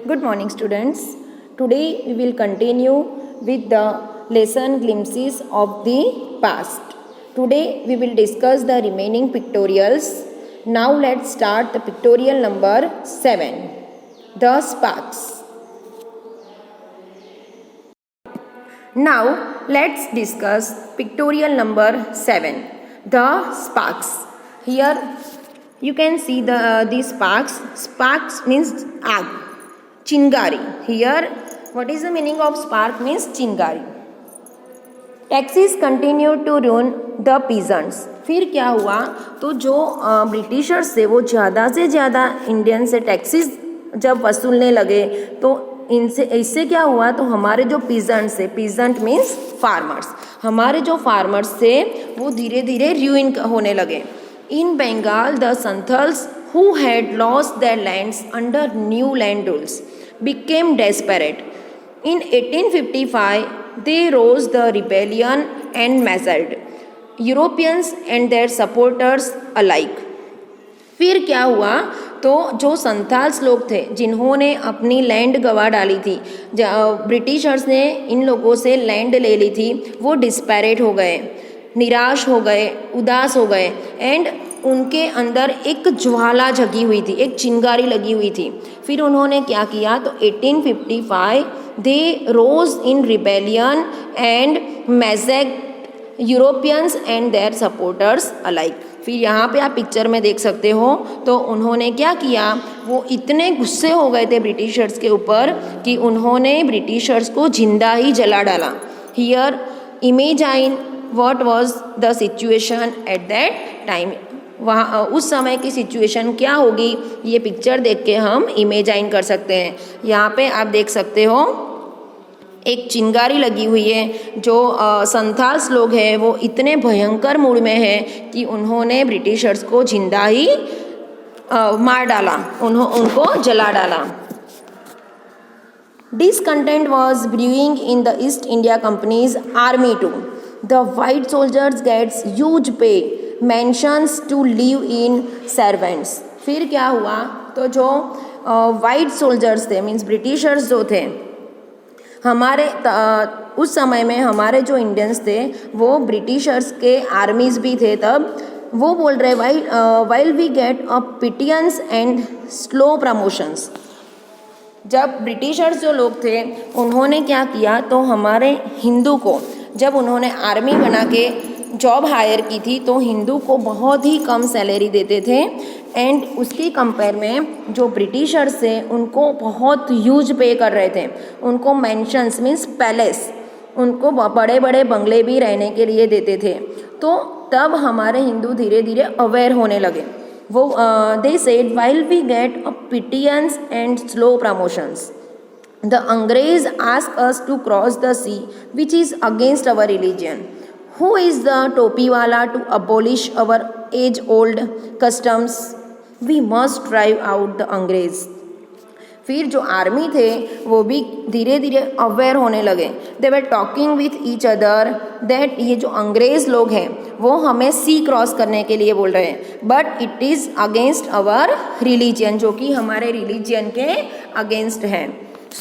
Good morning, students. Today we will continue with the lesson glimpses of the past. Today we will discuss the remaining pictorials. Now let's start the pictorial number 7. The Sparks. Now let's discuss pictorial number 7. The Sparks. Here you can see the sparks. Sparks means आग. चिंगारी. Here what is the meaning of spark means चिंगारी. Taxes continue to ruin the peasants. फिर क्या हुआ तो जो Britishers थे वो ज़्यादा से ज़्यादा इंडियन से टैक्सीज जब वसूलने लगे तो इससे क्या हुआ तो हमारे जो पीजेंट्स थे, पीजेंट मीन्स फार्मर्स, हमारे जो फार्मर्स थे वो धीरे धीरे ruin होने लगे. In Bengal the Santhals who had lost their lands under new land rules became desperate. In 1855, they rose the rebellion and massacred Europeans and their supporters alike. फिर क्या हुआ तो जो संथाल्स लोग थे जिन्होंने अपनी लैंड गंवा डाली थी, ब्रिटिशर्स ने इन लोगों से लैंड ले ली थी, वो डिस्पैरेट हो गए, निराश हो गए, उदास हो गए एंड उनके अंदर एक ज्वाला जगी हुई थी, एक चिंगारी लगी हुई थी. फिर उन्होंने क्या किया तो 1855 they rose in rebellion and massacred Europeans and their supporters alike. फिर यहाँ पे आप पिक्चर में देख सकते हो तो उन्होंने क्या किया, वो इतने गुस्से हो गए थे ब्रिटिशर्स के ऊपर कि उन्होंने ब्रिटिशर्स को जिंदा ही जला डाला. Here imagine what was the situation at that time. वहाँ उस समय की सिचुएशन क्या होगी ये पिक्चर देख के हम इमेजाइन कर सकते हैं. यहाँ पे आप देख सकते हो एक चिंगारी लगी हुई है. जो संथाल्स लोग हैं वो इतने भयंकर मूड में हैं कि उन्होंने ब्रिटिशर्स को जिंदा ही मार डाला, उनको जला डाला. Discontent was brewing in the East India Company's army too. The white soldiers gets huge pay, mansions to live in, servants. फिर क्या हुआ तो जो वाइट सोल्जर्स थे मीन्स ब्रिटिशर्स जो थे हमारे उस समय में हमारे जो इंडियंस थे वो ब्रिटिशर्स के आर्मीज भी थे. तब वो बोल रहे while we get a pittance and slow promotions. जब ब्रिटिशर्स जो लोग थे उन्होंने क्या किया तो हमारे हिंदू को जब उन्होंने आर्मी बना के जॉब हायर की थी तो हिंदू को बहुत ही कम सैलरी देते थे एंड उसकी कंपेयर में जो ब्रिटिशर्स थे उनको बहुत ह्यूज पे कर रहे थे. उनको मैंशंस मीन्स पैलेस, उनको बड़े बड़े बंगले भी रहने के लिए देते थे. तो तब हमारे हिंदू धीरे धीरे अवेयर होने लगे. वो they said while we get a pittance and slow promotions the Angrez ask us to cross the sea which is against our religion. Who is the topiwala to abolish our age-old customs? We must drive out the अंग्रेज. फिर जो army थे वो भी धीरे धीरे aware होने लगे. They were talking with each other that ये जो अंग्रेज़ लोग हैं वो हमें सी क्रॉस करने के लिए बोल रहे हैं but it is against our religion, जो कि हमारे रिलीजन के अगेंस्ट है.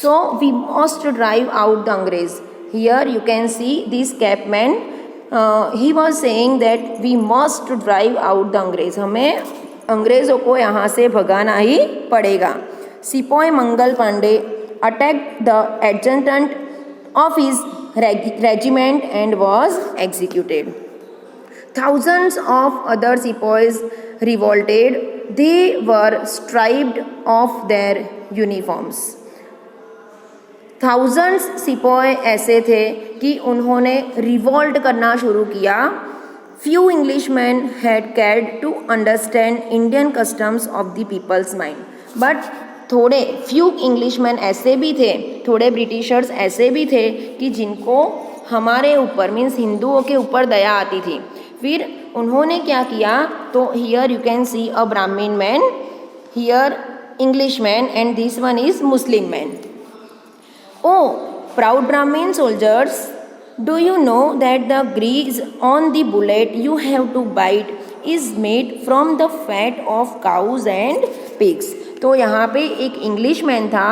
So we must drive out the Angrez. Here you can see this Capman he was saying that we must drive out the अंग्रेज. हमें अंग्रेज़ों को यहाँ से भगाना ही पड़ेगा. Sepoy Mangal Pandey attacked the adjutant of his regiment and was executed. Thousands of other sepoys revolted. They were stripped of their uniforms. Thousands सिपाही ऐसे थे कि उन्होंने रिवॉल्ट करना शुरू किया. Few Englishman had cared to understand Indian customs of the people's mind. But थोड़े few Englishman ऐसे भी थे, थोड़े ब्रिटिशर्स ऐसे भी थे कि जिनको हमारे ऊपर मीन्स हिंदुओं के ऊपर दया आती थी. फिर उन्होंने क्या किया तो हियर यू कैन सी अ ब्राह्मण man, here English man and this one is Muslim man. Oh, proud Brahmin soldiers, do you know that the grease on the bullet you have to bite is made from the fat of cows and pigs? तो यहाँ पे एक English man था,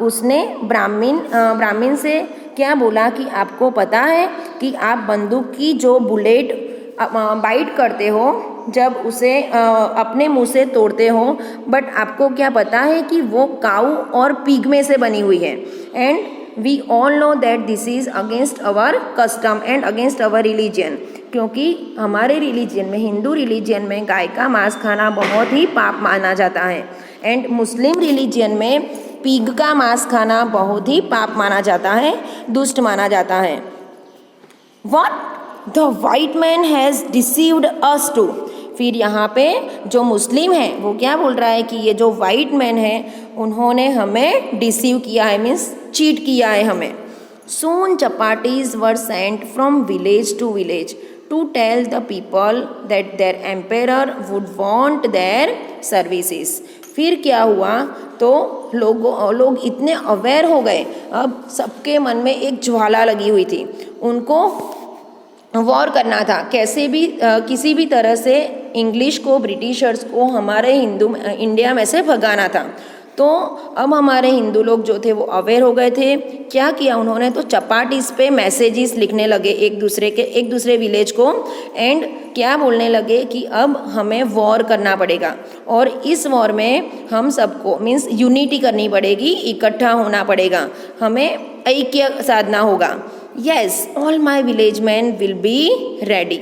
उसने ब्राह्मण से क्या बोला कि आपको पता है कि आप बंदूक की जो बुलेट बाइट करते हो, जब उसे अपने मुंह से तोड़ते हो, बट आपको क्या पता है कि वो काऊ और पिग में से बनी हुई है। And we all know that this is against our custom and against our religion, क्योंकि हमारे रिलीजन में, हिंदू रिलीजन में गाय का मांस खाना बहुत ही पाप माना जाता है। एंड मुस्लिम रिलीजन में पिग का मांस खाना बहुत ही पाप माना जाता है, दुष्ट माना जाता है। What the white man has deceived us to, फिर यहाँ पे जो मुस्लिम है वो क्या बोल रहा है कि ये जो वाइट मैन है उन्होंने हमें डिसीव किया है, मीन्स चीट किया है हमें। Soon chapatis were sent from village to village to tell the people that their emperor would want their services. फिर क्या हुआ, तो लोग इतने अवेयर हो गए, अब सबके मन में एक ज्वाला लगी हुई थी, उनको वॉर करना था, कैसे भी किसी भी तरह से इंग्लिश को, ब्रिटिशर्स को हमारे इंडिया में से भगाना था। तो अब हमारे हिंदू लोग जो थे वो अवेयर हो गए थे। क्या किया उन्होंने, तो चपाटीस पे मैसेजेस लिखने लगे एक दूसरे विलेज को, एंड क्या बोलने लगे कि अब हमें वॉर करना पड़ेगा और इस वॉर में हम सबको मीन्स यूनिटी करनी पड़ेगी, इकट्ठा होना पड़ेगा, हमें ऐक्य साधना होगा। Yes, all my village man will be ready.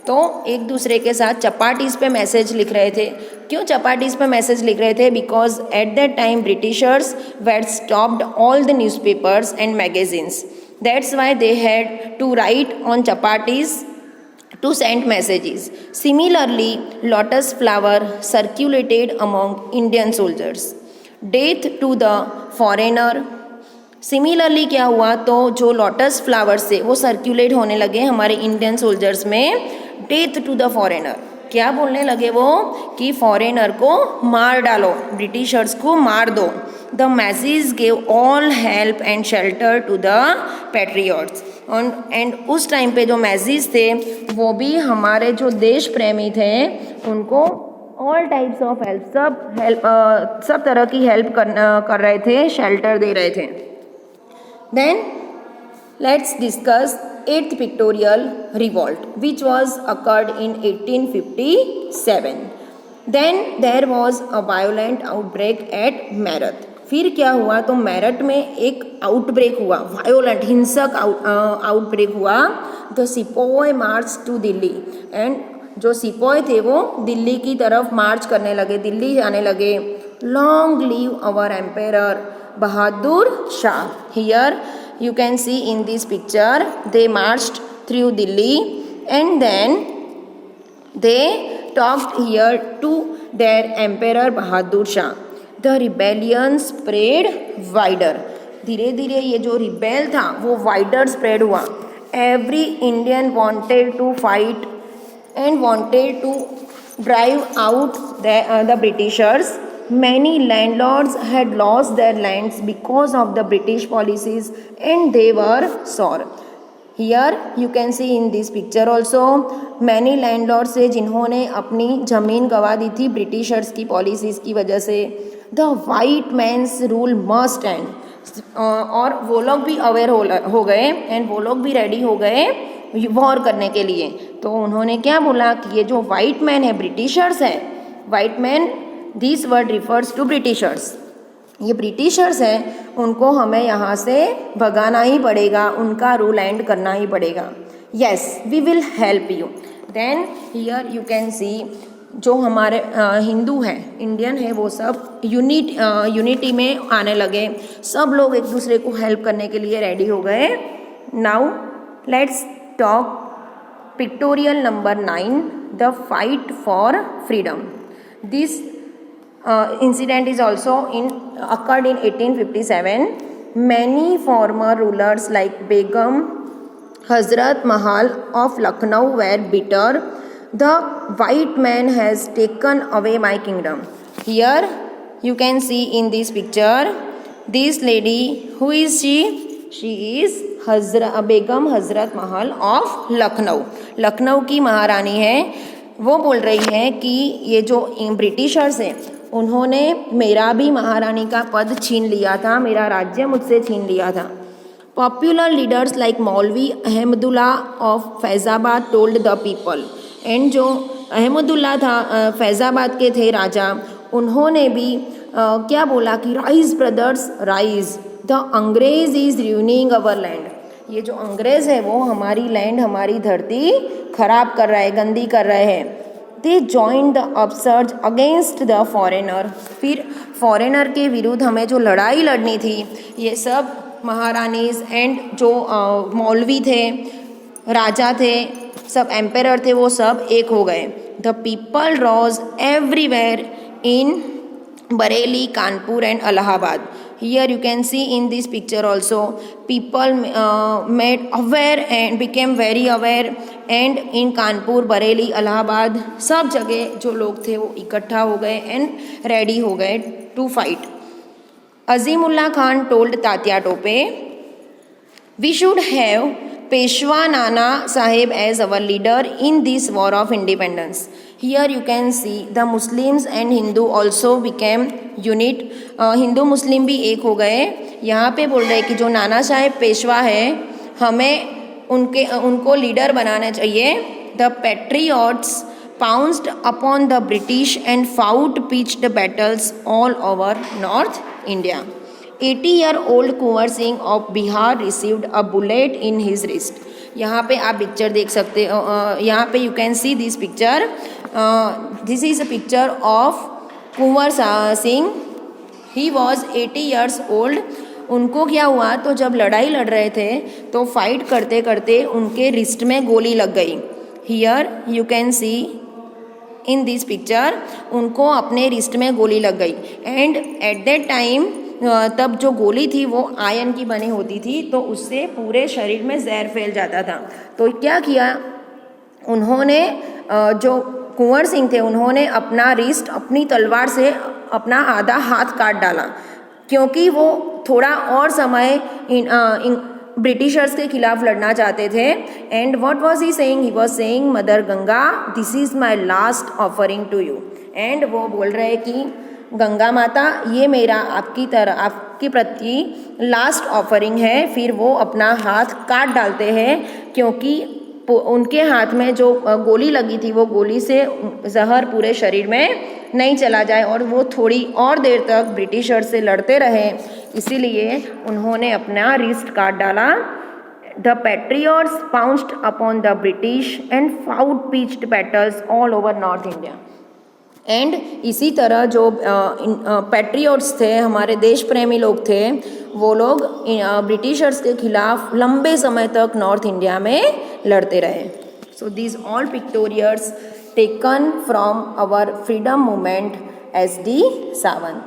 तो एक दूसरे के साथ चपाटीस पे मैसेज लिख रहे थे। क्यों चपाटीस पे मैसेज लिख रहे थे? Because at that time Britishers had stopped all the newspapers and magazines, that's why they had to write on chapatis to send messages. Similarly, lotus flower circulated among Indian soldiers. Death to the foreigner. Similarly क्या हुआ, तो जो lotus flowers थे वो circulate होने लगे हमारे Indian soldiers में। डेथ टू द फॉरेनर, क्या बोलने लगे वो कि फॉरेनर को मार डालो, ब्रिटिशर्स को मार दो। The message gave all help and shelter to the patriots. And उस टाइम पे जो मैसेज थे वो भी हमारे जो देश प्रेमी थे उनको ऑल टाइप्स ऑफ हेल्प, सब तरह की हेल्प कर रहे थे, शेल्टर दे रहे थे। Then let's discuss 8th pictorial revolt, which was occurred in 1857. Then there was a violent outbreak at Meerut. फिर क्या हुआ, तो मेरठ में एक आउटब्रेक हुआ, वायोलेंट हिंसक आउटब्रेक हुआ। The sepoy March two Delhi, and जो सिपोय थे वो दिल्ली की तरफ मार्च करने लगे, दिल्ली जाने लगे। Long live our emperor Bahadur Shah. Here you can see in this picture they marched through Delhi and then they talked here to their emperor Bahadur Shah. The rebellion spread wider. धीरे धीरे ये जो rebel था वो wider spread हुआ। Every Indian wanted to fight and wanted to drive out the Britishers. Many landlords had lost their lands because of the British policies and they were sore. Here you can see in this picture also many landlords थे जिन्होंने अपनी ज़मीन गंवा दी थी Britishers की policies की वजह से। The white man's rule must end. और वो लोग भी अवेयर हो गए एंड वो लोग भी रेडी हो गए वॉर करने के लिए। तो उन्होंने क्या बोला कि ये जो वाइट मैन है, ब्रिटिशर्स है, white man, this word refers to Britishers, ये ब्रिटिशर्स हैं, उनको हमें यहाँ से भगाना ही पड़ेगा, उनका रूल एंड करना ही पड़ेगा। Yes, we will help you. Then here you can see जो हमारे हिंदू हैं, इंडियन है, वो सब यूनिटी में आने लगे, सब लोग एक दूसरे को हेल्प करने के लिए रेडी हो गए। Now let's talk pictorial number 9, the fight for freedom. This incident is also occurred in 1857. Many former rulers like Begum Hazrat Mahal of Lucknow were bitter. The white man has taken away my kingdom. Here you can see in this picture this lady. Who is she? She is Begum Hazrat Mahal of Lucknow. Lucknow की महारानी है। वो बोल रही है कि ये जो ब्रिटिशर्स हैं उन्होंने मेरा भी महारानी का पद छीन लिया था, मेरा राज्य मुझसे छीन लिया था। पॉपुलर लीडर्स लाइक मौलवी Ahmadullah of Faizabad told the people, and जो अहमदुल्ला था फैज़ाबाद के थे राजा, उन्होंने भी क्या बोला कि राइज ब्रदर्स राइज, द अंग्रेज इज रूइनिंग अवर लैंड। ये जो अंग्रेज है वो हमारी लैंड, हमारी धरती खराब कर रहा है, गंदी कर रहे हैं। They join the upsurge against the foreigner, फिर फॉरेनर के विरुद्ध हमें जो लड़ाई लड़नी थी, ये सब महारानीज एंड जो मौलवी थे, राजा थे, सब एम्पेरर थे, वो सब एक हो गए। The people rows everywhere in Bareilly, Kanpur and Allahabad. Here you can see in this picture also people made aware and became very aware, and in Kanpur, Bareilly, Allahabad सब जगह जो लोग थे वो इकट्ठा हो गए and ready हो गए to fight. Azimullah Khan told Tatya Tope, we should have Peshwa Nana Sahib as our leader in this war of independence. Here you can see the Muslims and Hindu also became unit. Hindu मुस्लिम भी एक हो गए। यहाँ पे बोल रहे हैं कि जो नाना साहेब पेशवा है, हमें उनको लीडर बनाना चाहिए। The patriots pounced upon the British and fought pitched battles all over North India. 80-year-old Kunwar Singh of Bihar received a bullet in his wrist. यहाँ पे आप पिक्चर देख सकते हो, यहाँ पे you can see this picture, this is a picture of Kunwar Singh. He was 80 years old। उनको क्या हुआ, तो जब लड़ाई लड़ रहे थे तो फाइट करते करते उनके रिस्ट में गोली लग गई। Here you can C in this picture, उनको अपने रिस्ट में गोली लग गई। एंड एट दैट टाइम तब जो गोली थी वो आयरन की बनी होती थी, तो उससे पूरे शरीर में जहर फैल जाता था। तो क्या किया उन्होंने, जो कुंवर सिंह थे, उन्होंने अपना रिस्ट अपनी तलवार से अपना आधा हाथ काट डाला, क्योंकि वो थोड़ा और समय ब्रिटिशर्स के खिलाफ लड़ना चाहते थे। And what was he saying, he was saying mother Ganga this is my last offering to you. And वो बोल रहे हैं कि गंगा माता, ये मेरा आपकी प्रति लास्ट ऑफरिंग है। फिर वो अपना हाथ काट डालते हैं, क्योंकि उनके हाथ में जो गोली लगी थी वो गोली से जहर पूरे शरीर में नहीं चला जाए और वो थोड़ी और देर तक ब्रिटिशर्स से लड़ते रहे, इसीलिए उन्होंने अपना रिस्ट काट डाला। The patriots pounced upon the British and fought pitched battles all over north India. And इसी तरह जो पैट्रियट्स थे, हमारे देश प्रेमी लोग थे, वो लोग ब्रिटिशर्स के खिलाफ लंबे समय तक नॉर्थ इंडिया में लड़ते रहे। So these all pictures taken from our freedom movement SD Sawant.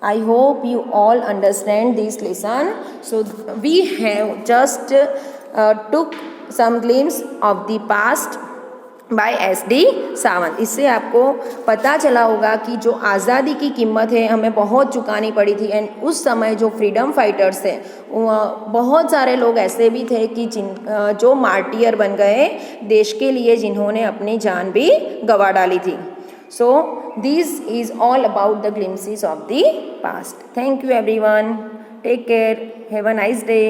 I hope you all understand this lesson. So we have just took some glimpse of the past by SD Sawant. इससे आपको पता चला होगा कि जो आज़ादी की कीमत है हमें बहुत चुकानी पड़ी थी। एंड उस समय जो फ्रीडम फाइटर्स थे, बहुत सारे लोग ऐसे भी थे कि जो मार्टियर बन गए देश के लिए, जिन्होंने अपनी जान भी गंवा डाली थी। So this is all about the glimpses of the past. Thank you everyone, take care, have a nice day.